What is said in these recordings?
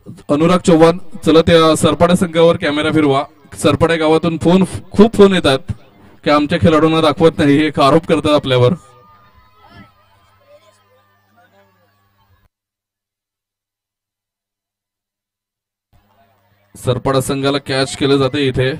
अनुराग चव्हाण, चला त्या सरपाडा संघावर कॅमेरा फिरवा. सरपाडा गावातून खूप फोन येतात की आमच्या खेळाडूंना दाखवत नाही, एक आरोप करतात आपल्यावर. सरपाडा संघाला कॅच केलं जाते इथे.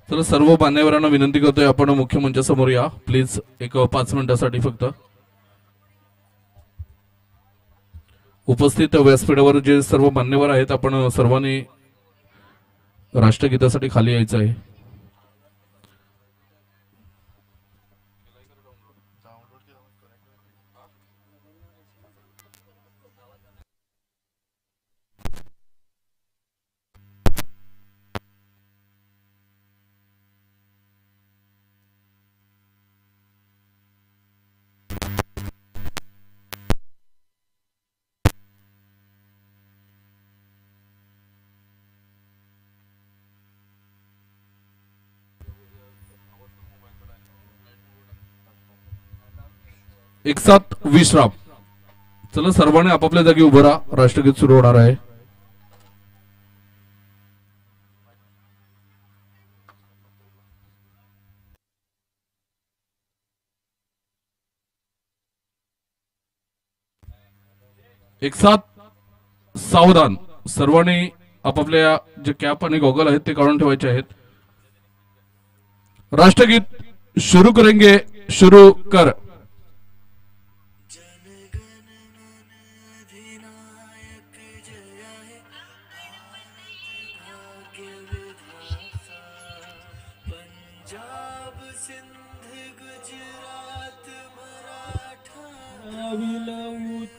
तर सर्व मान्यवरांना विनंती करतोय, आपण मुख्य मंचासमोर या प्लीज, एक 5 मिनिटासाठी फक्त. उपस्थित व्यासपीठावर जे सर्व मान्यवर आहेत, आपण सर्वांनी राष्ट्रगीतासाठी खाली यायचं आहे. एक साथ विश्राम. चला सर्वांनी आपापल्या जागी उभं राहा, राष्ट्रगीत सुरू होणार आहे. एक साथ सावधान. सर्वांनी आपापल्या जे कॅप आणि गॉगल आहेत ते काढून ठेवायचे आहेत. राष्ट्रगीत शुरू करेंगे, शुरू कर.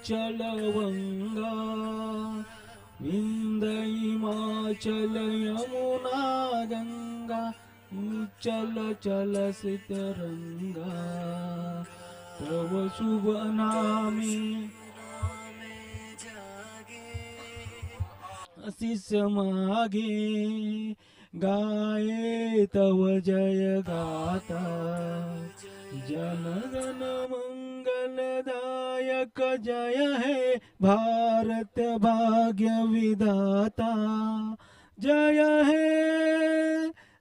चलवंगा विंध्य हिमाचल यमुना गंगा, चल चल सितरंगा तव शुभ नामे आशीष मागे, गाये तव जय गाता. जनगण मंगलदायक जय है भारत भाग्य विधाता. जय है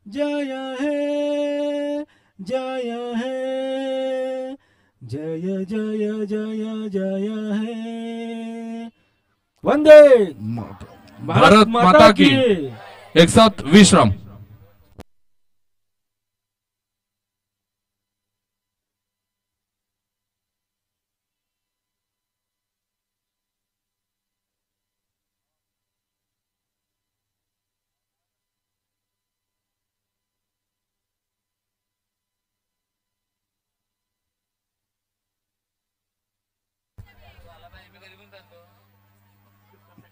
जय है जय है, जय जय जय जय है. वंदे भारत माता की. एक साथ विश्राम.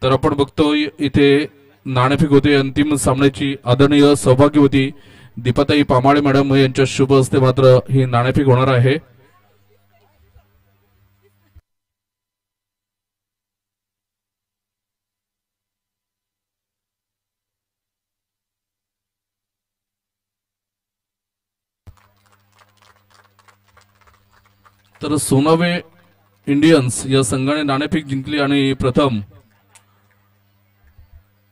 तर आपण बघतोय इथे नाणेफेक होते अंतिम सामन्याची. आदरणीय सौभाग्यवती दीपाताई पामाळे मॅडम यांच्या शुभ हस्ते मात्र ही नाणेफेक होणार आहे. तर सोनावे इंडियन्स या संघाने नाणेफेक जिंकली आणि प्रथम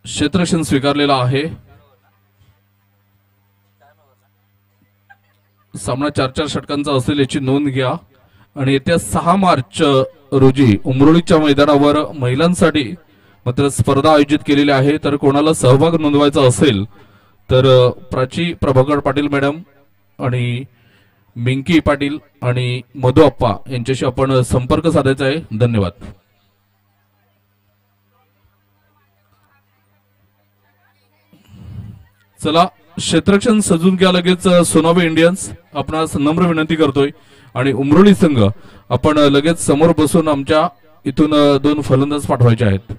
क्षेत्ररक्षण स्वीकारलेला आहे. सामना 4-4 षटकांचा असेल याची नोंद घ्या। आणि येत्या 6 मार्च रोजी उमरोळीच्या मैदानावर महिलांसाठी मात्र स्पर्धा आयोजित केलेली आहे। तर कोणाला सहभाग नोंदवायचा असेल तर प्राची प्रभाकर पाटील मॅडम आणि मिंकी पाटील आणि मधु अप्पा यांच्याशी आपण संपर्क साधायचा आहे। धन्यवाद। चला क्षेत्ररक्षण सजून घ्या लगेच सोनावे इंडियन्स आपणास नम्र विनंती करतोय। आणि उमरोळी संघ आपण लगेच समोर बसून आमच्या इथून 2 फलंदाज पाठवायचे आहेत।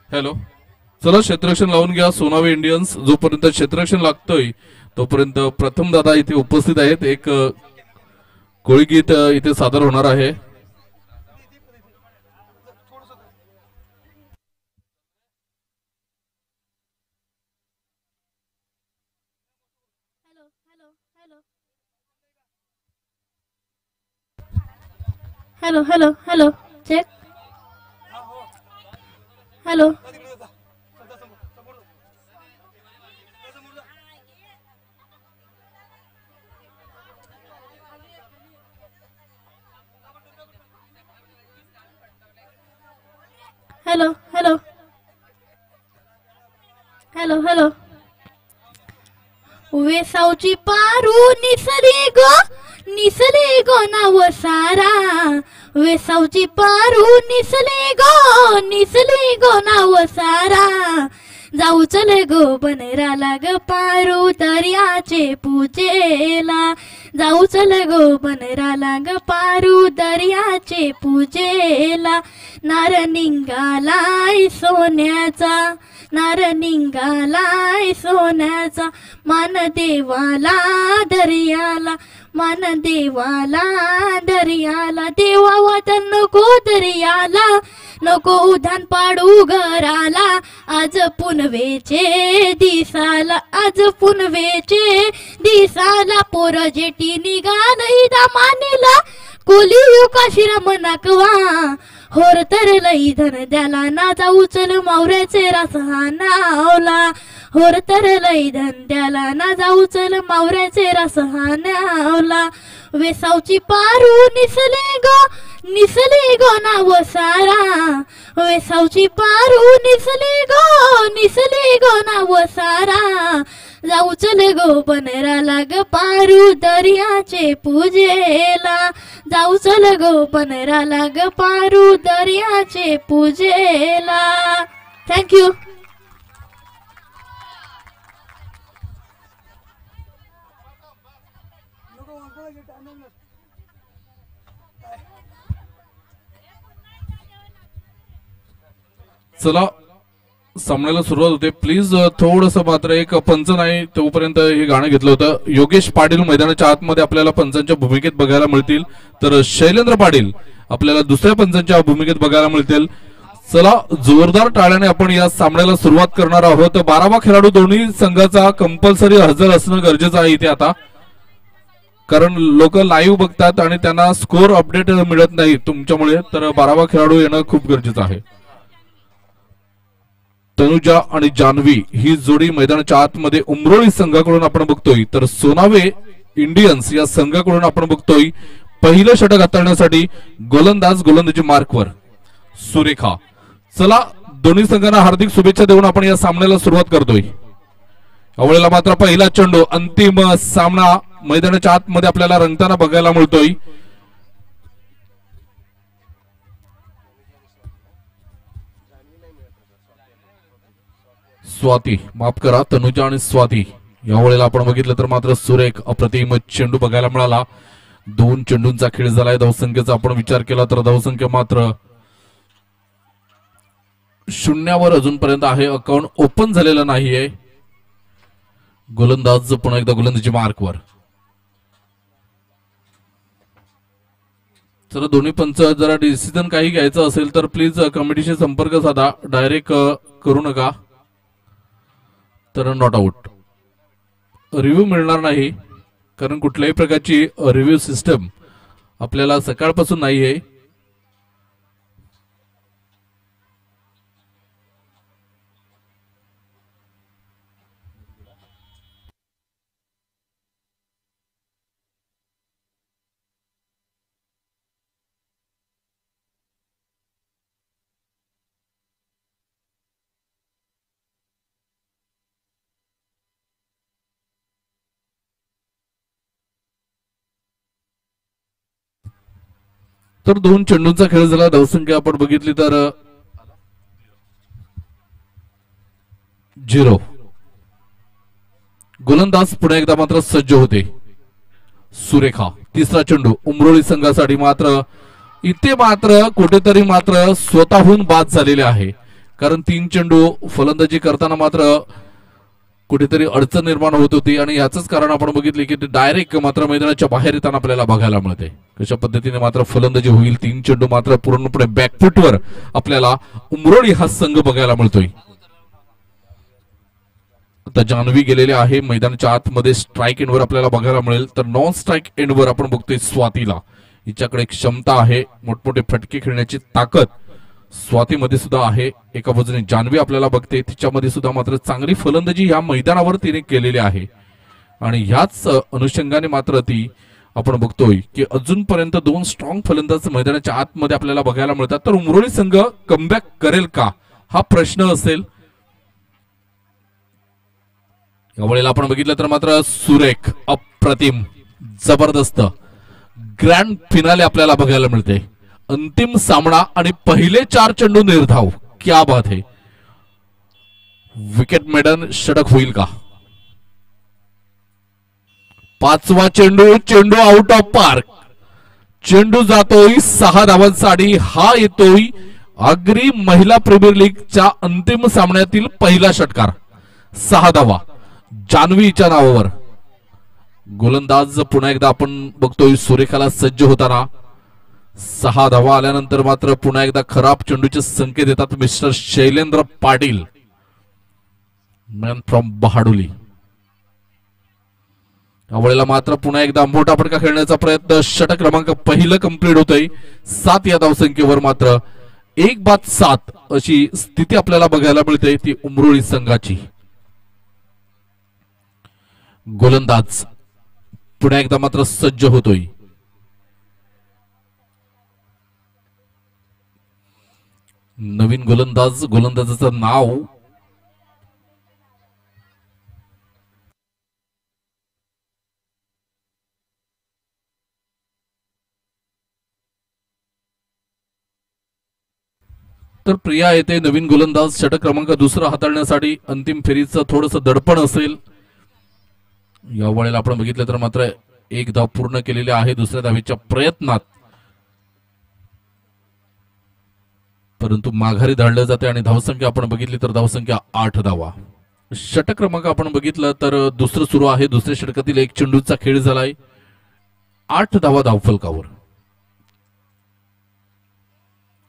हॅलो, चला क्षेत्ररक्षण लावून घ्या सोनावे इंडियन्स। जोपर्यंत क्षेत्ररक्षण लागतोय तोपर्यंत प्रथम दादा इथे उपस्थित आहेत। एक कोळी गीत इथे सादर होणार आहे। Hello hello hello check hello hello hello hello hello वेसावची पारू निसरी ग निसले गोनाव सारा वेसावची पारू निसले गो नाव सारा जाऊ चले गो बनराला ग पारू दर्याचे पूजेला जाऊ चले गो बनराला ग पारू दर्याचे पूजेला नार निघालाय सोन्याचा नार निघालाय सोन्याचा मान देवाला दर्याला मान देवाला दर्याला देवा वाटन नको दर्याला नको उधान पाडू घराला आज पुनवेचे दिसाला आज पुनवेचे दिसाला पोर जेटी निघालई दामानीला कोली काशीरा मनाकवा होर तर लई धन द्याला ना जाऊ चल मावऱ्याचे रास हा नावला होर तर लई धन द्याला ना जाऊ चल मावऱ्याचे रास हा नावला वेसावची पारू निसले गो नाव सारा वेसावची पारू निसले गो नाव सारा जाऊ चले गो बनराला ग पारू दर्याचे पूजेला जाऊ चल गो बनराला ग पारू दर्याचे पूजेला. थँक्यू. चला सामन्याला सुरुवात होते. प्लीज थोडस मात्र एक पंच नाही तोपर्यंत हे गाणं घेतलं होतं. योगेश पाटील मैदानाच्या आतमध्ये आपल्याला पंचांच्या भूमिकेत बघायला मिळतील तर शैलेंद्र पाटील आपल्याला दुसऱ्या पंचांच्या भूमिकेत बघायला मिळतील. चला जोरदार टाळ्याने आपण या सामन्याला सुरुवात करणार आहोत. 12वा खेळाडू दोन्ही संघाचा कंपल्सरी हजर असणं गरजेचं आहे इथे आता, कारण लोक लाईव्ह बघतात आणि त्यांना स्कोर अपडेट मिळत नाही तुमच्यामुळे, तर 12वा खेळाडू येणं खूप गरजेचं आहे. तनुजा आणि जान्हवी ही जोडी मैदानाच्या आतमध्ये उमरोळी संघाकडून आपण बघतोय, तर सोनावे इंडियन्स या संघाकडून आपण बघतोय पहिलं षटक हाताळण्यासाठी गोलंदाजी मार्कवर सुरेखा. चला दोन्ही संघांना हार्दिक शुभेच्छा देऊन आपण या सामन्याला सुरुवात करतोय. यावेळेला मात्र पहिला चेंडू अंतिम सामना मैदानाच्या आतमध्ये आपल्याला रंगताना बघायला मिळतोय. स्वाती, माफ करा, तनुजा आणि स्वाती. यावेळेला आपण बघितलं तर मात्र सुरेख अप्रतिम चेंडू बघायला मिळाला. 2 चेंडूंचा खेळ झालाय. धावसंख्येचा आपण विचार केला तर धावसंख्या मात्र 0वर अजूनपर्यंत आहे. अकाउंट ओपन झालेलं नाहीये. गोलंदाज पुन्हा एकदा गोलंदाजी मार्कवर. चला दोन्ही पंच जरा डिसिजन काही घ्यायचं असेल तर प्लीज कमिटीशी संपर्क साधा, डायरेक्ट करू नका, तर नॉट आउट. रिव्ह्यू मिळणार नाही कारण कुठल्याही प्रकारची रिव्ह्यू सिस्टम आपल्याला सकाळपासून नाही आहे. तर 2 चेंडूंचा खेळ झाला. धावसंख्या आपण बघितली तर 0. गोलंदाज पुन्हा एकदा मात्र सज्ज होते. सुरेखा, तिसरा चेंडू उमरोळी संघासाठी मात्र इथे मात्र कुठेतरी मात्र स्वतःहून बाद झालेले आहे, कारण 3 चेंडू फलंदाजी करताना मात्र कुठेतरी अडचण निर्माण होत होती आणि याचंच कारण आपण बघितले की ते डायरेक्ट मात्र मैदानाच्या बाहेर येताना आपल्याला बघायला मिळते. कशा पद्धतीने मात्र फलंदाजी होईल. 3 चेंडू मात्र पूर्णपणे बॅकफुटवर आपल्याला उमरोळी हा संघ बघायला मिळतोय. आता जान्हवी गेलेले आहे मैदानाच्या आतमध्ये. स्ट्राईक एंडवर आपल्याला बघायला मिळेल, तर नॉन स्ट्राईक एंडवर आपण बघतोय स्वातीला. हिच्याकडे क्षमता आहे, मोठमोठे फटके खेळण्याची ताकद स्वातीमध्ये सुद्धा आहे. एका बाजूने जान्हवी आपल्याला बघते, तिच्यामध्ये सुद्धा मात्र चांगली फलंदाजी या मैदानावर तिने केलेली आहे आणि ह्याच अनुषंगाने मात्र ती आपण बघतोय की अजूनपर्यंत 2 स्ट्रॉंग फलंदाज मैदानाच्या आतमध्ये आपल्याला बघायला मिळतात. तर उमरोळी संघ कमबॅक करेल का हा प्रश्न असेल. यावेळेला आपण बघितलं तर मात्र सुरेख, अप्रतिम, जबरदस्त ग्रँड फिनाले आपल्याला बघायला मिळते. अंतिम सामना आणि पहिले 4 चेंडू निर्धाव. क्या बात है. विकेट मेडन षटक होईल का. 5वा चेंडू आउट ऑफ पार्क. चेंडू जातोय 6 धावांसाठी. हा येतोय आगरी महिला प्रीमियर लीगच्या अंतिम सामन्यातील पहिला षटकार. 6 धावा जान्हवीच्या नावावर. गोलंदाज पुन्हा एकदा आपण बघतोय सुरेखाला सज्ज होताना. 6 धावा आल्यानंतर मात्र पुन्हा एकदा खराब चेंडूचे संकेत येतात mister Shailendra Patil, man from Bahadoli. यावेळेला मात्र पुन्हा एकदा मोठा फटका खेळण्याचा प्रयत्न. षटक क्रमांक पहिलं कंप्लीट होतंय. 7 या धावसंख्येवर मात्र 1-7 अशी स्थिती आपल्याला बघायला मिळते ती उमरोळी संघाची. गोलंदाज पुन्हा एकदा मात्र सज्ज होतोय. नवीन गोलंदाजाचं नाव तर प्रिया येते. नवीन गोलंदाज षटक क्रमांक दुसरा हाताळण्यासाठी. अंतिम फेरीचं थोडंसं दडपण असेल. या वेळेला आपण बघितलं तर मात्र 1 धाव पूर्ण केलेली आहे दुसऱ्या धावेच्या प्रयत्नात, परंतु माघारी धाडलं जाते आणि धावसंख्या आपण बघितली तर धावसंख्या 8 धावा. षटक क्रमांक आपण बघितलं तर दुसरं सुरू आहे. दुसऱ्या षटकातील 1 चेंडूचा खेळ झालाय. 8 धावा धावफलकावर.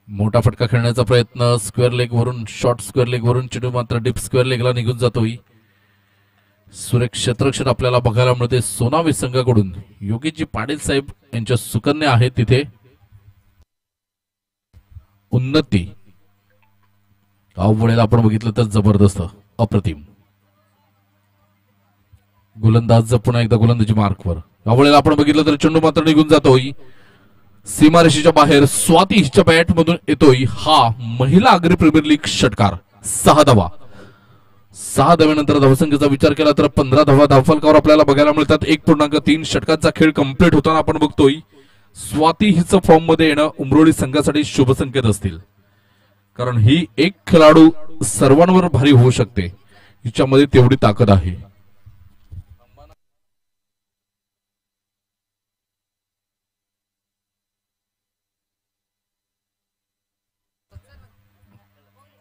मोठा फटका खेळण्याचा प्रयत्न. स्क्वेअर लेग वरून, शॉर्ट स्क्वेअर लेग वरून चेंडू मात्र डीप स्क्वेअर लेगला निघून जातोय. सुरेख क्षेत्ररक्षण आपल्याला बघायला मिळते सोनावी संघाकडून. योगीजी पाटील साहेब यांच्या सुकन्या आहेत तिथे. उन्नती वेळेला आपण बघितलं तर जबरदस्त, अप्रतिम. गोलंदाज पुन्हा एकदा गोलंदाजी मार्कवर. यावेळेला आपण बघितलं तर चेंडू मात्र निघून जातोय सीमारेषेच्या बाहेर. स्वाती हिच्या बॅट मधून येतोय हा महिला आगरी प्रीमियर लीग षटकार. 6 धावा. 6 धाव्यानंतर धावसंख्येचा विचार केला तर 15 धावा धावफलकावर आपल्याला बघायला मिळतात. 1.3 षटकांचा खेळ कंप्लीट होताना आपण बघतोय स्वाती हिचं फॉर्म मध्ये येणं उमरोळी संघासाठी शुभ संकेत असतील, कारण ही एक खेळाडू सर्वांवर भारी होऊ शकते. हिच्यामध्ये तेवढी ताकद आहे.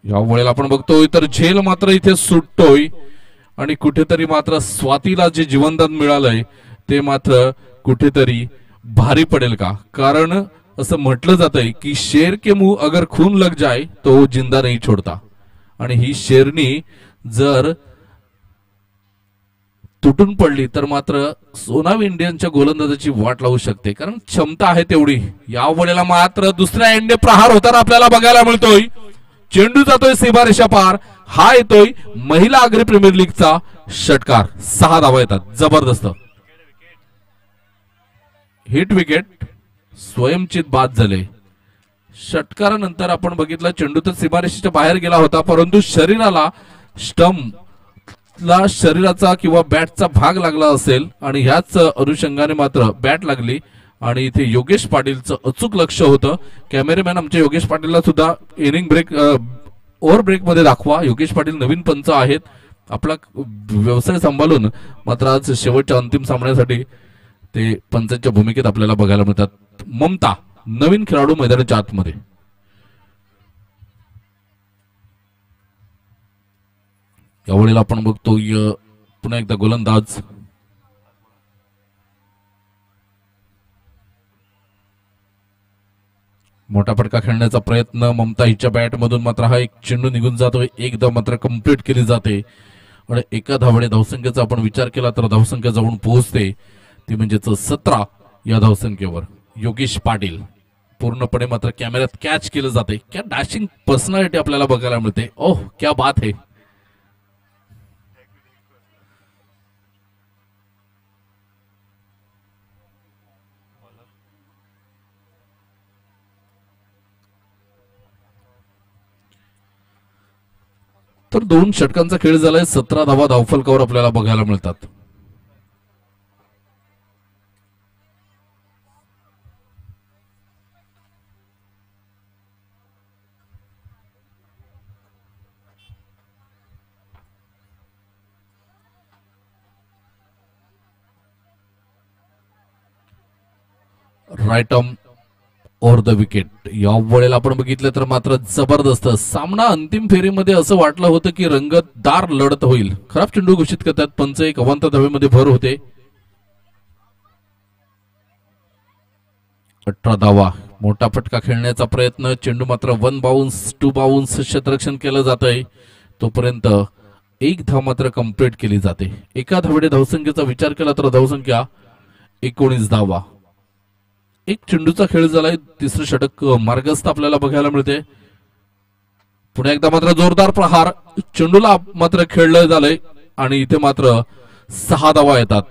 या वेळेला आपण बघतोय तर झेल मात्र इथे सुटतोय आणि कुठेतरी मात्र स्वातीला जे जीवनदान मिळालंय ते मात्र कुठेतरी भारी पडेल का. कारण असं म्हटलं जातंय की शेर के मुंह अगर खून लग जाए तो वो जिंदा नहीं छोड़ता. आणि ही शेरनी जर तुटून पडली तर मात्र सोनावी इंडियनच्या गोलंदाजाची वाट लावू शकते, कारण क्षमता आहे तेवढी. या वेळेला मात्र दुसऱ्या एंडे प्रहार होताना आपल्याला बघायला मिळतोय. चेंडू जातोय सीमारेषा पार. हा येतोय महिला आगरी प्रीमियर लीगचा षटकार. 6 धावा येतात. जबरदस्त हिट विकेट. स्वयंचित बाद झाले. षटकारानंतर आपण बघितलं चेंडू तर सीमारेषेच्या बाहेर गेला होता, परंतु शरीराला स्टंपला शरीराचा किंवा बॅटचा भाग लागला असेल आणि ह्याच अनुषंगाने मात्र बॅट लागली आणि इथे योगेश पाटीलचं अचूक लक्ष होतं. कॅमेरामॅन आमच्या योगेश पाटीलला सुद्धा इनिंग ब्रेक ओव्हर ब्रेक मध्ये दाखवा. योगेश पाटील नवीन पंच आहेत. आपला व्यवसाय सांभाळून मात्र आज शेवटच्या अंतिम सामन्यासाठी ते पंचांच्या भूमिकेत आपल्याला बघायला मिळतात. ममता नवीन खेळाडू मैदानाच्या आतमध्ये. यावेळेला आपण बघतो पुन्हा एकदा गोलंदाज. मोठा फटका खेळण्याचा प्रयत्न. ममता हिच्या बॅट मधून मात्र हा एक चेंडू निघून जातोय. एकदा मात्र कंप्लीट केली जाते आणि एका धावेने धावसंख्येचा आपण विचार केला तर धावसंख्या जाऊन पोहोचते ती म्हणजेच 17 या धावसंख्येवर. योगेश पाटील पूर्णपणे मात्र कॅमेऱ्यात कॅच केलं जाते. क्या डॅशिंग पर्सनॅलिटी आपल्याला बघायला मिळते. ओह क्या बात है. तर 2 षटकांचा खेळ झालाय. 17 धावा धावफलकावर आपल्याला बघायला मिळतात. Right arm over the wicket. या वेळेला आपण बघितलं तर मात्र जबरदस्त सामना अंतिम फेरीमध्ये असं वाटलं होतं की रंगतदार लढत होईल. खराब चेंडू घोषित करतात पंच. एक अवांतर धावेमध्ये भर होते. 18 धावा. मोठा फटका खेळण्याचा प्रयत्न. चेंडू मात्र 1 बाउन्स 2 बाउन्स क्षेत्ररक्षण केलं जात आहे. तोपर्यंत एक धाव मात्र कंप्लीट केली जाते. एका धावेने धावसंख्येचा विचार केला तर धावसंख्या 19 धावा. एक चेंडूचा खेळ झालाय. तिसरं षटक मार्गस्थ आपल्याला बघायला मिळते. पुन्हा एकदा मात्र जोरदार प्रहार. चेंडूला मात्र खेळलं झालंय आणि इथे मात्र 6 धावा येतात.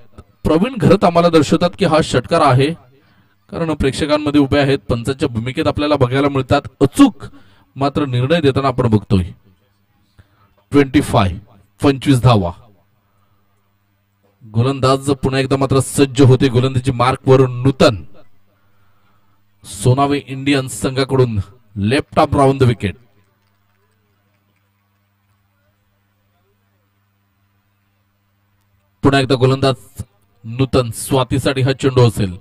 प्रवीण घरत आम्हाला दर्शवतात की हा षटकार आहे, कारण प्रेक्षकांमध्ये उभे आहेत. पंचांच्या भूमिकेत आपल्याला बघायला मिळतात. अचूक मात्र निर्णय देताना आपण बघतोय. 25 धावा. गोलंदाज पुन्हा एकदा मात्र सज्ज होते. गोलंदाजी मार्क वरून नूतन. सोनावे इंडियन्स संघाकडून left arm round the wicket. पुन्हा एकदा गोलंदाज नूतन. स्वातीसाठी हा चेंडू असेल.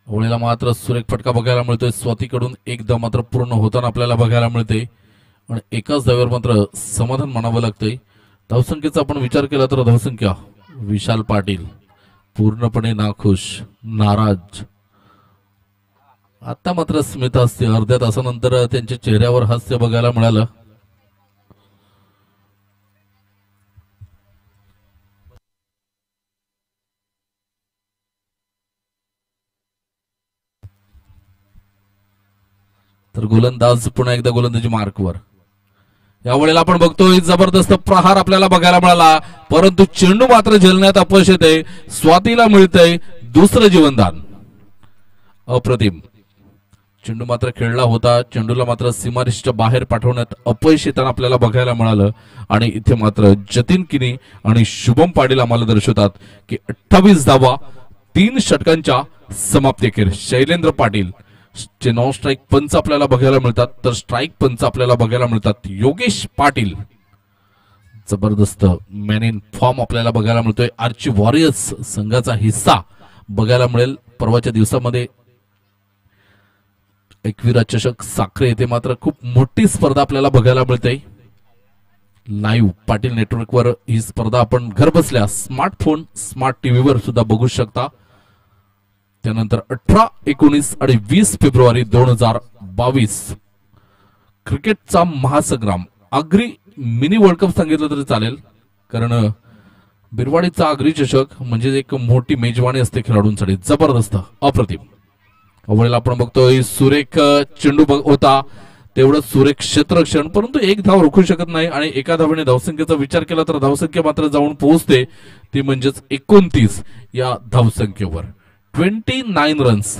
होळीला मात्र सुरेख फटका बघायला मिळतोय. स्वातीकडून एकदा मात्र पूर्ण होताना आपल्याला बघायला मिळते आणि एकाच धावेवर मात्र समाधान मानावं लागतंय. धावसंख्येचा आपण विचार केला तर धावसंख्या विशाल पाटील पूर्णपणे नाखुश, नाराज. आता मात्र स्मित हास्य. अर्ध्या तासानंतर त्यांच्या चेहऱ्यावर हास्य बघायला मिळालं. तर गोलंदाज पुन्हा एकदा गोलंदाजी मार्कवर. यावेळेला आपण बघतोय जबरदस्त प्रहार आपल्याला बघायला मिळाला, परंतु चेंडू मात्र झेलण्यात अपयश येते. स्वातीला मिळतंय दुसरं जीवनदान. अप्रतिम. चेंडू मात्र खेळला होता. चेंडूला मात्र सीमारेषेच्या बाहेर पाठवण्यात अपयश येताना आपल्याला बघायला मिळालं आणि इथे मात्र जतीन किनी आणि शुभम पाटील आम्हाला दर्शवतात की 28 धावा 3 षटकांच्या समाप्तीखेर. शैलेंद्र पाटील चे नॉन स्ट्राईक पंच आपल्याला बघायला मिळतात, तर स्ट्राईक पंच आपल्याला बघायला मिळतात योगेश पाटील. जबरदस्त मॅन इन फॉर्म आपल्याला बघायला मिळतोय. आर्ची वॉरियर्स संघाचा हिस्सा बघायला मिळेल परवाच्या दिवसामध्ये. एकविरा चषक साखरे येथे मात्र खूप मोठी स्पर्धा आपल्याला बघायला मिळते. लाईव्ह पाटील नेटवर्कवर ही स्पर्धा आपण घर बसल्या स्मार्टफोन स्मार्ट टीव्हीवर सुद्धा बघू शकता. त्यानंतर 18, 19 आणि 20 फेब्रुवारी 2022 क्रिकेटचा महासंग्राम. आगरी मिनी वर्ल्ड कप सांगितलं तरी चालेल, कारण बिरवाडीचा आगरी चषक म्हणजे एक मोठी मेजवानी असते खेळाडूंसाठी. जबरदस्त, अप्रतिम. अवळेला आपण बघतोय सुरेख चेंडू होता, तेवढं सुरेख क्षेत्ररक्षण, परंतु एक धाव रोखू शकत नाही आणि एका धावेने धावसंख्येचा विचार केला तर धावसंख्या मात्र जाऊन पोहोचते ती म्हणजेच 29 या धावसंख्येवर. 29 रन्स.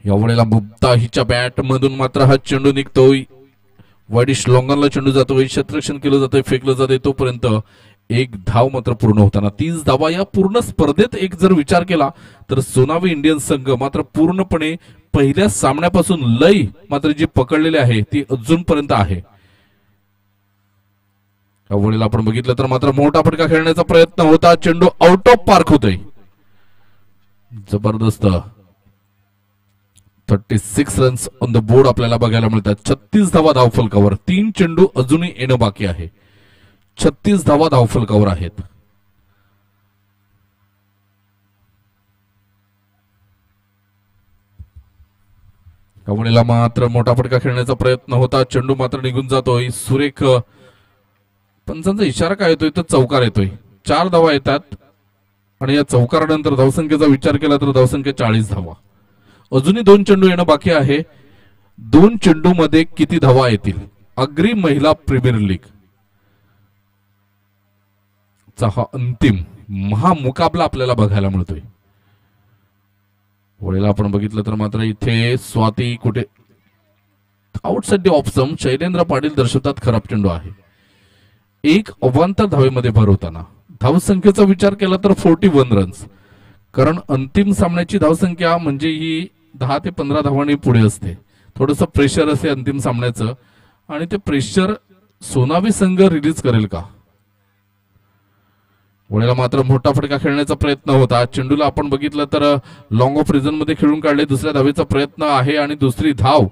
यावेळेला मुक्ताहीच्या बॅट मधून मात्र हा चेंडू निघतोय. वाईडिश लॉंगनला चेंडू जातोय, क्षेत्ररक्षण केलं जातंय, फेकलं जातंय. तोपर्यंत एक धाव मात्र पूर्ण होताना 30 धावा. या पूर्ण स्पर्धेत एक जर विचार केला तर सोनावी इंडियन संघ मात्र पूर्णपणे पहिल्या सामन्यापासून लय मात्र जी पकडलेली आहे ती अजूनपर्यंत आहे. यावेळेला आपण बघितलं तर मात्र मोठा फटका खेळण्याचा प्रयत्न होता. चेंडू आउट ऑफ पार्क होतोय. जबरदस्त. 36 रन्स ऑन द बोर्ड आपल्याला बघायला मिळतात. 36 धावा धावफलकावर. 3 चेंडू अजूनही येणं बाकी आहे. 36 धावा धावफलकावर आहेत. यावेळेला मात्र मोठा फटका खेळण्याचा प्रयत्न होता. चेंडू मात्र निघून जातोय. सुरेख पंचांचा इशारा काय येतोय तर चौकार येतोय. 4 धावा येतात आणि या चौकारानंतर धावसंख्येचा विचार केला तर धावसंख्या 40 धावा. अजूनही 2 चेंडू येणं बाकी आहे. 2 चेंडू मध्ये किती धावा येतील? आगरी महिला प्रीमियर लीग चा हा अंतिम महामुकाबला आपल्याला बघायला मिळतोय. वळेला आपण बघितलं तर मात्र इथे स्वाती कुठे outside the option. Shailendra Patil दर्शवतात खराब चेंडू आहे. एक अवांतर धावेमध्ये भर होताना धावसंख्येचा विचार केला तर 41 रन्स. कारण अंतिम सामन्याची धावसंख्या म्हणजे ही 10 ते 15 धावांनी पुढे असते. थोडंसं प्रेशर असते अंतिम सामन्याचं आणि ते प्रेशर सोनावी संघ रिलीज करेल का. वळेला मात्र मोठा फटका खेळण्याचा प्रयत्न होता. चेंडूला आपण बघितलं तर लॉंग ऑफ रिझन मध्ये खेळून काढले. दुसऱ्या धावेचा प्रयत्न आहे आणि दुसरी धाव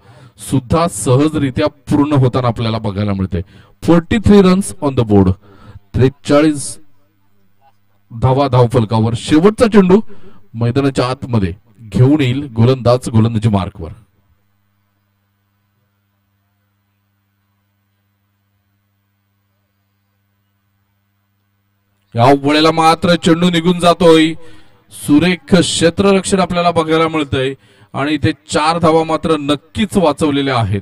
सुद्धा सहजरित्या पूर्ण होताना आपल्याला बघायला मिळते. 43 रन्स ऑन द बोर्ड. 43 धावा धावफलकावर. शेवटचा चेंडू मैदानाच्या आतमध्ये घेऊन येईल गोलंदाज गोलंदाजी मार्कवर. या वेळेला मात्र चेंडू निघून जातोय. सुरेख क्षेत्ररक्षण आपल्याला बघायला मिळतंय आणि इथे 4 धावा मात्र नक्कीच वाचवलेल्या आहेत.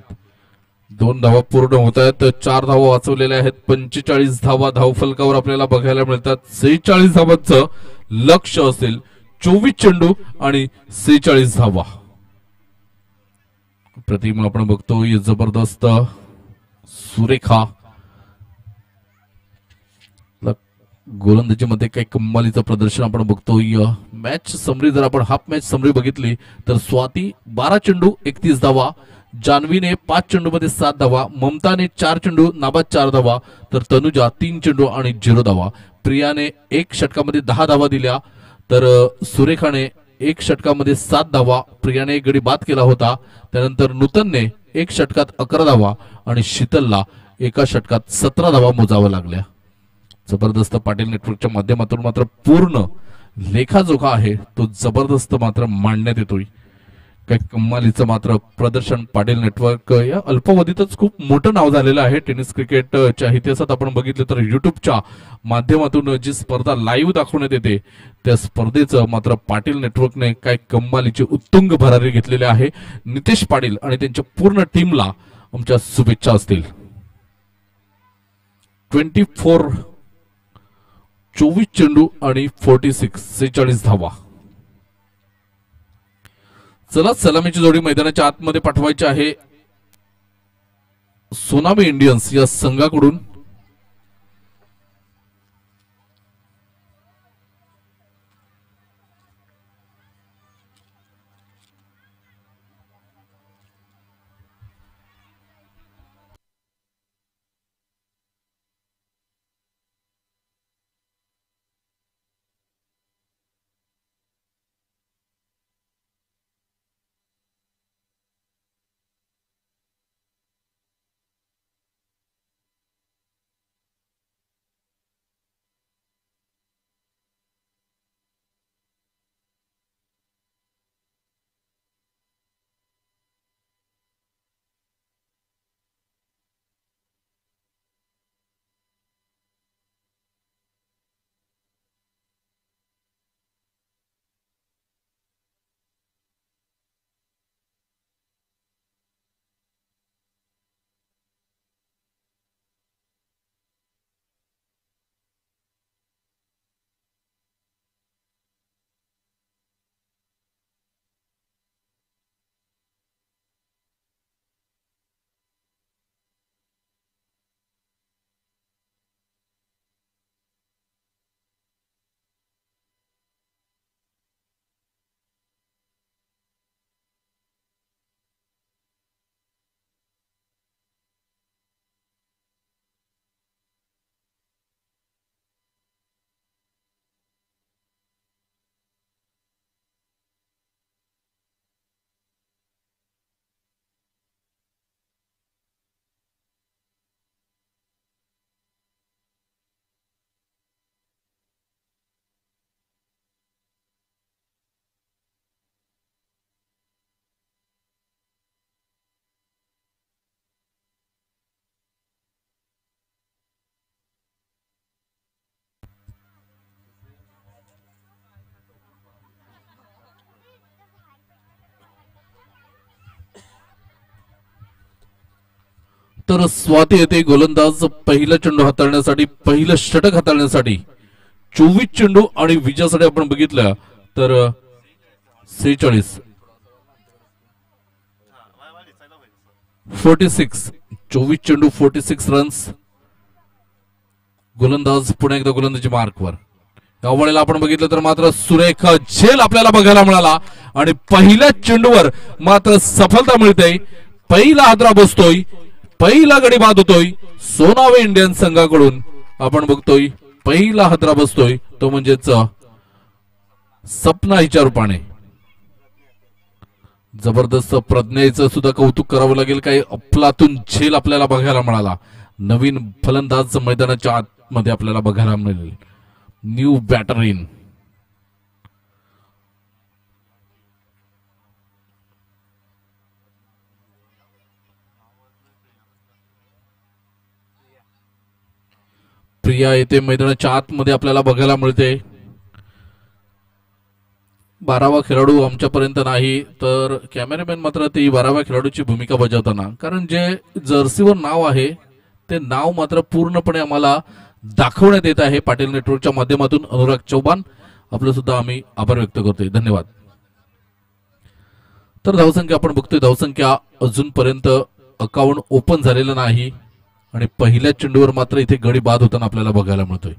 2 धावा पूर्ण होत आहेत, 4 धावा वाचवलेल्या आहेत. 45 धावा धावफलकावर आपल्याला बघायला मिळतात. 46 धावांचं लक्ष असेल. 24 चेंडू आणि 46 धावा. प्रतिम आपण बघतोय जबरदस्त सुरेखा गोलंदाजीमध्ये काही कमालीचं प्रदर्शन आपण बघतोय. मॅच समरी जर आपण हाफ मॅच समरी बघितली तर स्वाती 12 चेंडू 31 धावा, जान्हवीने 5 चेंडू मध्ये 7 धावा, ममताने 4 चेंडू नाबाद 4 धावा, तर तनुजा 3 चेंडू आणि 0 धावा. प्रियाने 1 षटकामध्ये 10 धावा दिल्या, तर सुरेखाने 1 षटकामध्ये 7 धावा. प्रियाने 1 गडी बाद केला होता. त्यानंतर नूतनने 1 षटकात 11 धावा आणि शीतलला एका षटकात 17 धावा मोजाव्या लागल्या. जबरदस्त पाटील नेटवर्कच्या माध्यमातून मात्र पूर्ण लेखाजोखा आहे तो जबरदस्त मात्र मांडण्यात येतोय. काही कमालीचं मात्र प्रदर्शन पाटील नेटवर्क या अल्पावधीतच खूप मोठं नाव झालेलं आहे. टेनिस क्रिकेटच्या इतिहासात आपण बघितलं तर युट्यूबच्या माध्यमातून जी स्पर्धा लाईव्ह दाखवण्यात येते त्या स्पर्धेचं मात्र पाटील नेटवर्कने काय कमालीची उत्तुंग भरारी घेतलेली आहे. नितेश पाटील आणि त्यांच्या पूर्ण टीमला आमच्या शुभेच्छा असतील. 24 चेंडू आणि 46 धावा. चला सलामीची जोडी मैदानाच्या आतमध्ये पाठवायची आहे सोनामी इंडियन्स या संघाकडून. तर स्वाती येते गोलंदाज पहिला चेंडू हाताळण्यासाठी, पहिलं षटक हाताळण्यासाठी. 24 चेंडू आणि विजयासाठी आपण बघितलं तर 46 46 24 चेंडू 46 रन्स. गोलंदाज पुन्हा एकदा गोलंदाजी मार्कवर. या वेळेला आपण बघितलं तर मात्र सुरेख झेल आपल्याला बघायला मिळाला आणि पहिल्या चेंडूवर मात्र सफलता मिळते. पहिला हादरा बसतोय, पहिला गडी बाद होतोय सोनावे इंडियन संघाकडून. आपण बघतोय पहिला हादरा बसतोय तो म्हणजेच सपना हिच्या रूपाने. जबरदस्त प्रज्ञेचं सुद्धा कौतुक करावं लागेल. काही अफलातून झेल आपल्याला बघायला मिळाला. नवीन फलंदाज मैदानाच्या आतमध्ये आपल्याला बघायला मिळेल. न्यू बॅटरीन प्रिया येथे मैदानाच्या आतमध्ये आपल्याला बघायला मिळते. 12वा खेळाडू आमच्यापर्यंत नाही तर कॅमेरामॅन मात्र ती 12व्या खेळाडूची भूमिका बजावताना, कारण जे जर्सीवर नाव आहे ते नाव मात्र पूर्णपणे आम्हाला दाखवण्यात येत आहे पाटील नेटवर्कच्या माध्यमातून. अनुराग चौहान आपलं सुद्धा आम्ही आभार व्यक्त करतोय, धन्यवाद. तर धावसंख्या आपण बघतोय, धावसंख्या अजूनपर्यंत 51 ओपन झालेलं नाही आणि पहिल्या चेंडूवर मात्र इथे गडी बाद होताना आपल्याला बघायला मिळतोय.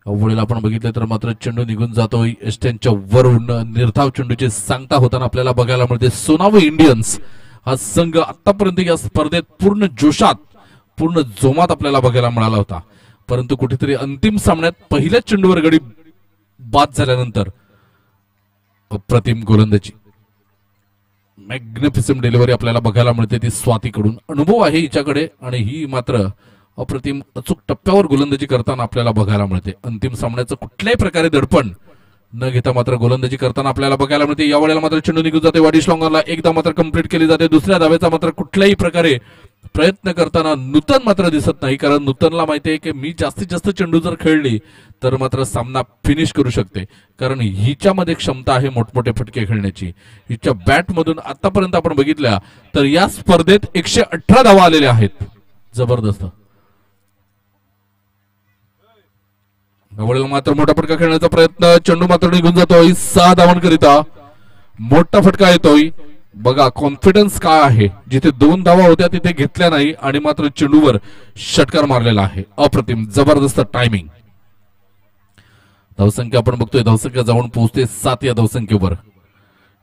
अवघडेला आपण बघितलं तर मात्र चेंडू निघून जातोय. एस्टनच्या वरून निर्धाव चेंडूची सांगता होताना आपल्याला बघायला मिळते. सोनावे इंडियन्स हा संघ आतापर्यंत या स्पर्धेत पूर्ण जोशात पूर्ण जोमात आपल्याला बघायला मिळाला होता, परंतु कुठेतरी अंतिम सामन्यात पहिल्या चेंडूवर गडी बाद झाल्यानंतर अप्रतिम गोलंदाजी, मॅग्निफिसंट डिलिव्हरी आपल्याला बघायला मिळते ती स्वातीकडून. अनुभव आहे हिच्याकडे आणि ही मात्र अप्रतिम अचूक टप्प्यावर गोलंदाजी करताना आपल्याला बघायला मिळते. अंतिम सामन्याचं कुठल्याही प्रकारे दडपण न घेता मात्र गोलंदाजी करताना आपल्याला बघायला मिळते. या वेळेला मात्र चेंडू निघून जाते. वाडी श्लॉंगरला एकदा मात्र कंप्लीट केली जाते. दुसऱ्या धावेचा मात्र कुठल्याही प्रकारे प्रयत्न करताना नूतन मात्र दिसत नाही, कारण नूतनला माहिती आहे की मी जास्तीत जास्त चेंडू जर खेळली तर मात्र सामना फिनिश करू शकते, कारण हिच्यामध्ये क्षमता आहे मोठमोठे फटके खेळण्याची. हिच्या बॅट मधून आतापर्यंत आपण बघितल्या तर या स्पर्धेत 118 धावा आलेल्या आहेत. जबरदस्त. मात्र मोठा फटका खेळण्याचा प्रयत्न, चेंडू मात्र निघून जातोय 6 धावांकरिता. मोठा फटका येतोय. बघा कॉन्फिडन्स काय आहे, जिथे 2 धावा होत्या तिथे घेतल्या नाही आणि मात्र चेंडूवर षटकार मारलेला आहे. अप्रतिम जबरदस्त टायमिंग. धावसंख्या आपण बघतोय, धावसंख्या जाऊन पोहोचते 7 या धावसंख्येवर.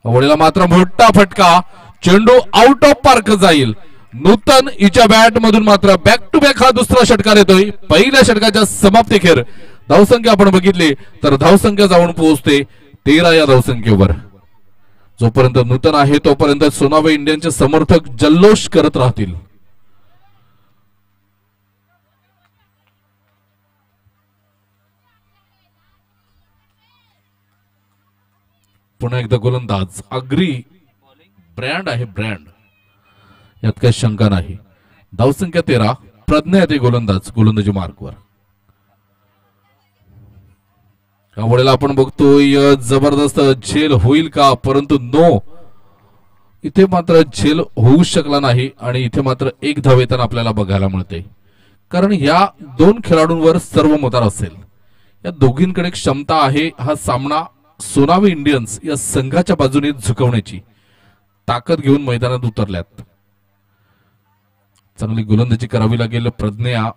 अवळीला मात्र मोठा फटका, चेंडू आउट ऑफ पार्क जाईल. नूतन हिच्या बॅट मधून मात्र बॅक टू बॅक हा दुसरा षटकार येतोय. पहिल्या षटकाच्या समाप्तीखेर धावसंख्या आपण बघितली तर धावसंख्या जाऊन पोहोचते 13 या धावसंख्येवर. जोपर्यंत नूतन आहे तोपर्यंत सोनावे इंडियनचे समर्थक जल्लोष करत राहतील. पुन्हा एकदा गोलंदाज अग्री ब्रँड आहे, ब्रँड, यात काही शंका नाही. धावसंख्या 13. प्रज्ञा येते गोलंदाज गोलंदाजी मार्कवर. यावेळेला आपण बघतोय जबरदस्त झेल होईल का, परंतु नो, इथे मात्र झेल होऊ शकला नाही आणि इथे मात्र 1 धाव येताना आपल्याला बघायला मिळते, कारण या 2 खेळाडूंवर सर्व मदार असेल. या दोघींकडे क्षमता आहे हा सामना सोनावे इंडियन्स या संघाच्या बाजूने झुकवण्याची. ताकद घेऊन मैदानात उतरल्यात. चांगली गोलंदाजी करावी लागेल. प्रज्ञा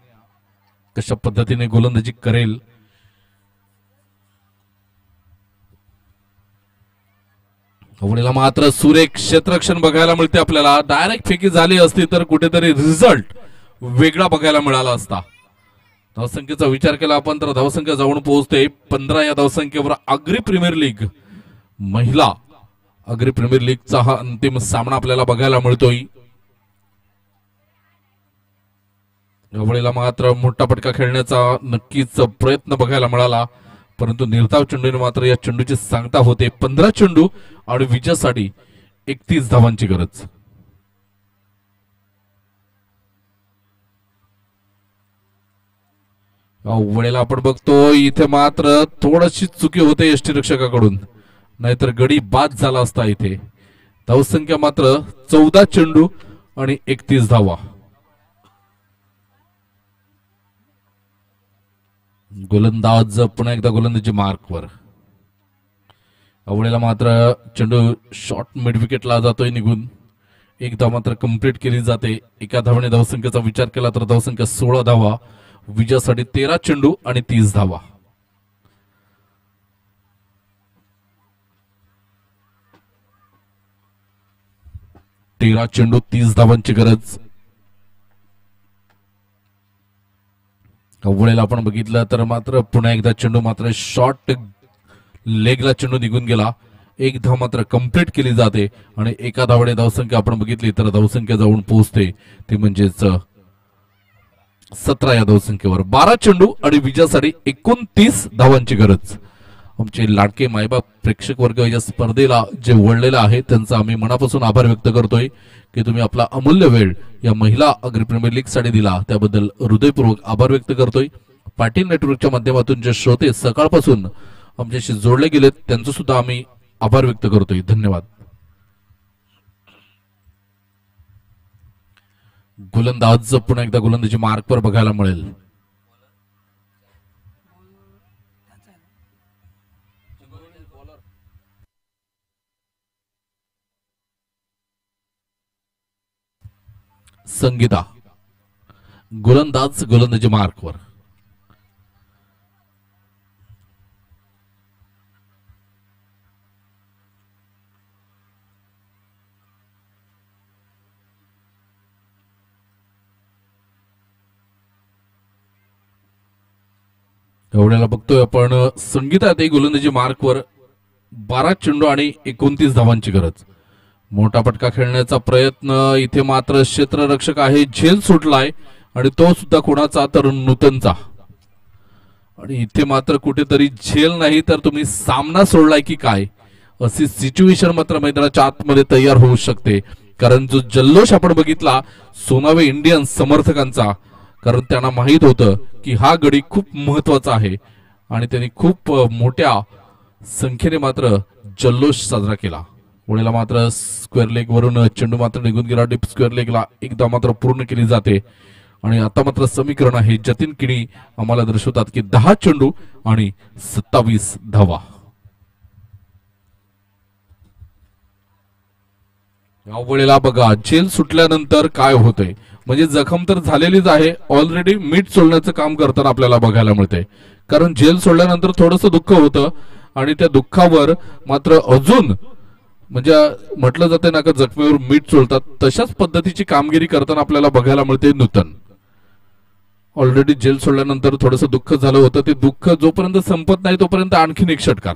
कशा पद्धतीने गोलंदाजी करेल. अवळीला मात्र सुरेख क्षेत्ररक्षण बघायला मिळते आपल्याला. डायरेक्ट फेकी झाली असती तर कुठेतरी रिझल्ट वेगळा बघायला मिळाला असता. धावसंख्येचा विचार केला आपण तर धावसंख्या जाऊन पोहोचते 15 या धावसंख्येवर. अग्री प्रीमियर लीग महिला अग्री प्रीमियर लीगचा हा अंतिम सामना आपल्याला बघायला मिळतोय. यावेळेला मात्र मोठा फटका खेळण्याचा नक्कीच प्रयत्न बघायला मिळाला, परंतु निर्धाव चेंडूने मात्र या चेंडूची सांगता होते. 15 चेंडू आणि विजयासाठी 31 धावांची गरज. वेळेला आपण बघतो इथे मात्र थोडीशी चुकी होते यष्टीरक्षकाकडून, नाहीतर गडी बाद झाला असता. इथे धावसंख्या मात्र 14 चेंडू आणि 31 धावा. गोलंदाज पुन्हा एकदा गोलंदाजी मार्कवर. अवळेला मात्र चेंडू शॉर्ट मिड विकेटला जातोय निघून. 1 धाव मात्र कंप्लीट केली जाते. 1 धावाने धावसंख्येचा विचार केला तर धावसंख्या 16 धावा. विजयासाठी 13 चेंडू आणि 30 धावा. 13 चेंडू 30 धावांची गरज. वेळेला आपण बघितलं तर मात्र पुन्हा एकदा चेंडू मात्र शॉर्ट लेगला चेंडू निघून गेला. एक धाव मात्र कंप्लीट केली जाते आणि एका धावडे धावसंख्या आपण बघितली तर धावसंख्या जाऊन पोहोचते ती म्हणजेच 17 या धावसंख्येवर. 12 चेंडू आणि विजयासाठी 29 धावांची गरज. आमचे लाडके मायबाप प्रेक्षक वर्ग या स्पर्धेला जे वळलेला आहे त्यांचा आम्ही मनापासून आभार व्यक्त करतोय की तुम्ही आपला अमूल्य वेळ या महिला अग्र प्रीमियर लीग साठी दिला, त्याबद्दल हृदयपूर्वक आभार व्यक्त करतोय. पाटील नेटवर्कच्या माध्यमातून जे श्रोते सकाळपासून आमच्याशी जोडले गेलेत त्यांचं सुद्धा आम्ही आभार व्यक्त करतोय. धन्यवाद. गोलंदाज पुन्हा एकदा गोलंदाजी मार्कवर बघायला मिळेल. संगीता गोलंदाज गोलंदाजी मार्कवर. एवढ्याला बघतोय आपण संगीता ते गोलंदाजी मार्कवर 12 चेंडू आणि 29 धावांची गरज. मोठा फटका खेळण्याचा प्रयत्न इथे मात्र क्षेत्ररक्षक आहे झेल सुटलाय आणि तो सुद्धा कोणाचा तर नूतनचा. आणि इथे मात्र कुठेतरी झेल नाही तर तुम्ही सामना सोडलाय की काय अशी सिच्युएशन मात्र मैदानाच्या आतमध्ये तयार होऊ शकते. कारण जो जल्लोष आपण बघितला सोनावे इंडियन्स समर्थकांचा, कारण त्यांना माहित होतं की हा गडी खूप महत्वाचा आहे आणि त्यांनी खूप मोठ्या संख्येने मात्र जल्लोष साजरा केला. वेळेला मात्र स्क्वेअर लेग वरून चेंडू मात्र निघून गेला. डीप स्क्वेअर लेगला एकदा मात्र पूर्ण केली जाते आणि आता मात्र समीकरण आहे जतीन किणी आम्हाला दर्शवतात की 10 चेंडू आणि 27 धावा. या वेळेला बघा झेल सुटल्यानंतर काय होतंय, म्हणजे जखम तर झालेलीच आहे, ऑलरेडी मीठ सोडण्याचं काम करताना आपल्याला बघायला मिळते. कारण झेल सोडल्यानंतर थोडंसं दुःख होतं आणि त्या दुःखावर मात्र अजून म्हणजे म्हटलं जाते ना का जखमेवर मीठ चोळतात, तशाच पद्धतीची कामगिरी करताना आपल्याला बघायला मिळते नूतन. ऑलरेडी जेल सोडल्यानंतर थोडंसं दुःख झालं होतं, ते दुःख जोपर्यंत संपत नाही तोपर्यंत आणखीन एक षटकार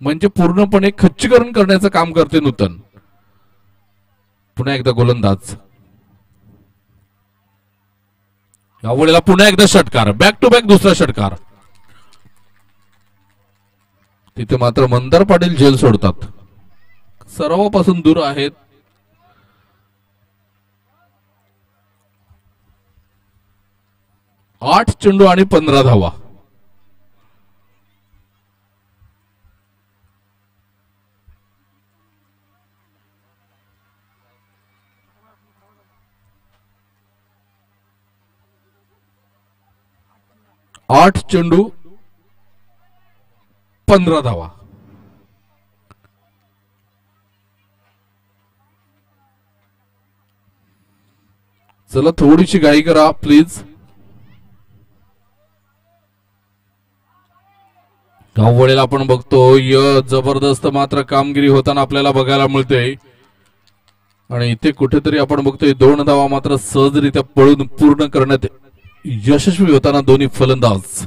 म्हणजे पूर्णपणे खच्चीकरण करण्याचं काम करते नूतन. पुन्हा एकदा गोलंदाज, यावेळेला पुन्हा एकदा षटकार, बॅक टू बॅक दुसरा षटकार. तिथे मात्र मंदार पाटील झेल सोडतात, सरावापासून दूर आहेत. आठ चेंडू आणि 15 धावा. आठ चेंडू 15 धावा. चला थोडीशी घाई करा प्लीज. वेळेला आपण बघतोय जबरदस्त मात्र कामगिरी होताना आपल्याला बघायला मिळते आणि इथे कुठेतरी आपण बघतोय 2 धावा मात्र सहजरित्या पळून पूर्ण करण्यात यशस्वी होताना दोन्ही फलंदाज.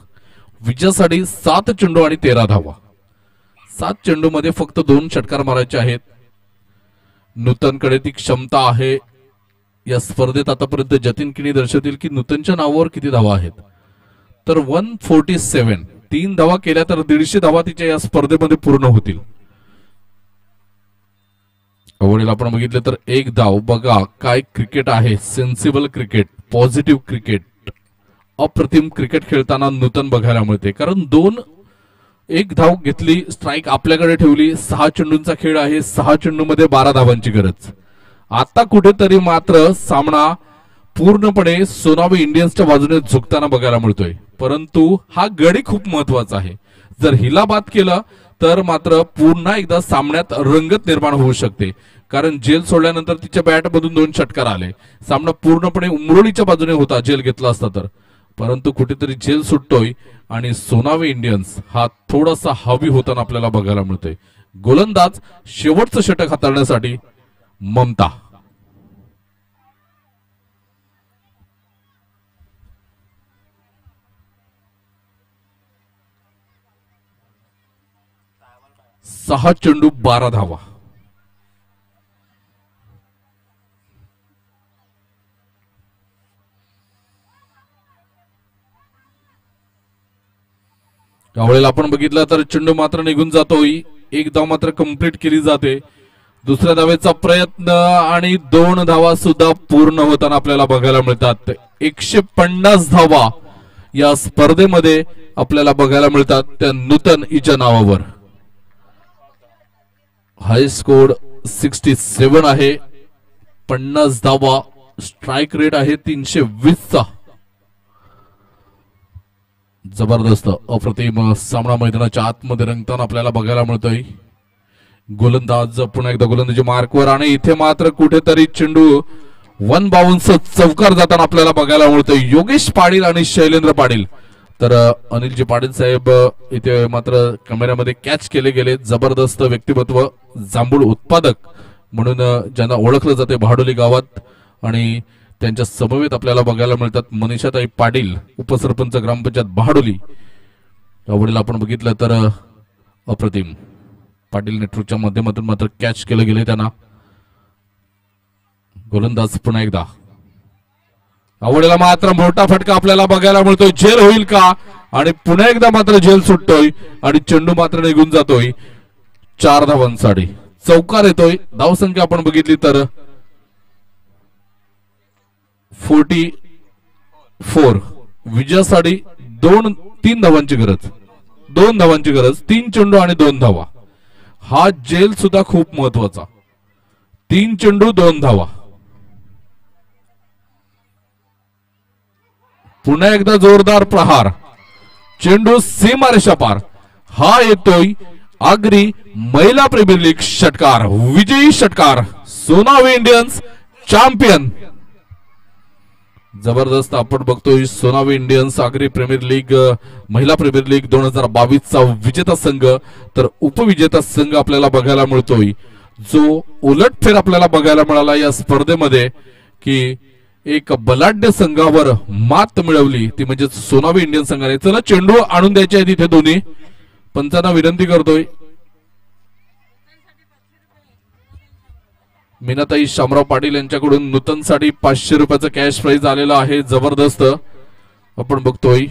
विजयासाठी 7 चेंडू आणि 13 धावा. 7 चेंडू मध्ये फक्त 2 षटकार मारायचे आहेत. नूतनकडे ती क्षमता आहे. या स्पर्धेत आतापर्यंत जतीन किणी दर्शवतील की नूतनच्या नावावर किती धावा आहेत, तर 147. 3 धावा केल्या तर 150 धावा तिच्या या स्पर्धेमध्ये पूर्ण होतील. वडील आपण बघितलं तर 1 धाव. बघा काय क्रिकेट आहे, सेन्सिबल क्रिकेट, पॉझिटिव्ह क्रिकेट, अप्रतिम क्रिकेट खेळताना नूतन बघायला मिळते. कारण 1 धाव घेतली, स्ट्राईक आपल्याकडे ठेवली. 6 चेंडूंचा खेळ आहे, 6 चेंडू मध्ये 12 धावांची गरज. आता कुठेतरी मात्र सामना पूर्णपणे सोनावे इंडियन्सच्या बाजूने झुकताना बघायला मिळतोय, परंतु हा गडी खूप महत्वाचा आहे. जर हिला बाद केलं तर मात्र पुन्हा एकदा सामन्यात रंगत निर्माण होऊ शकते. कारण जेल सोडल्यानंतर तिच्या बॅटमधून 2 षटकार आले. सामना पूर्णपणे उमरोळीच्या बाजूने होता जेल घेतला असता तर, परंतु कुठेतरी जेल सुटतोय आणि सोनावे इंडियन्स हा थोडासा हवी होताना आपल्याला बघायला मिळतोय. गोलंदाज शेवटचं षटक हाताळण्यासाठी ममता. सहा चेंडू 12 धावा. त्यावेळेला आपण बघितलं तर चेंडू मात्र निघून जातोय. एक धाव मात्र कंप्लीट केली जाते. दुसऱ्या धावेचा प्रयत्न आणि 2 धावा सुद्धा पूर्ण होताना आपल्याला बघायला मिळतात. 150 धावा या स्पर्धेमध्ये आपल्याला बघायला मिळतात त्या नूतन हिच्या नावावर. हाय स्कोर 67 आहे. 50 धावा. स्ट्राइक रेट आहे 320 चा. जबरदस्त अप्रतिम सामना मैदानाच्या आतमध्ये रंगताना आपल्याला बघायला मिळतोय. गोलंदाज पुन्हा एकदा गोलंदाजी मार्कवर आणि इथे मात्र कुठेतरी चेंडू 1 बाउन्स चौकार जाताना आपल्याला बघायला मिळतोय. योगेश पाटील आणि शैलेंद्र पाटील. तर अनिलजी पाटील साहेब इथे मात्र कॅमेऱ्यामध्ये कॅच केले गेले. जबरदस्त व्यक्तिमत्व, जांभूळ उत्पादक म्हणून ज्यांना ओळखलं जाते भाडोली गावात आणि त्यांच्या समवेत आपल्याला बघायला मिळतात मनीषाताई पाटील, उपसरपंच ग्रामपंचायत भाडोली. यावेळेला आपण बघितलं तर अप्रतिम पाटील नेटवर्कच्या माध्यमातून मात्र कॅच केलं गेले त्यांना. गोलंदाज पुन्हा एकदा. यावेळेला मात्र मोठा फटका आपल्याला बघायला मिळतोय. झेल होईल का? आणि पुन्हा एकदा मात्र झेल सुटतोय आणि चेंडू मात्र निघून जातोय 4 धावांसाठी. चौकार येतोय. धावसंख्या आपण बघितली तर 44. विजयासाठी 3 धावांची गरज. 2 धावांची गरज. 3 चेंडू आणि 2 धावा. हा जेल सुद्धा खूप महत्वाचा. 3 चेंडू 2 धावा. पुन्हा एकदा जोरदार प्रहार. चेंडू सीमारेषा पार. हा येतोय आगरी महिला प्रीमियर लीग षटकार. विजयी षटकार. सोनावी इंडियन्स चॅम्पियन. जबरदस्त आपण बघतोय सोनावी इंडियन्स आगरी प्रीमियर लीग महिला प्रीमियर लीग 2022 चा विजेता संघ. तर उपविजेता संघ आपल्याला बघायला मिळतोय जो उलटफेर आपल्याला बघायला मिळाला या स्पर्धेमध्ये की एक बलाढ्य संघावर मात मिळवली ती म्हणजे सोनावी इंडियन संघाने. चला चेंडू आणून द्यायचे आहेत इथे दोन्ही. पंचांना विनंती करतोय. मीनाताई शामराव पाटील यांच्याकडून नूतनसाठी 500 रुपयाचं कॅश प्राइज आलेलं आहे. जबरदस्त आपण बघतोय.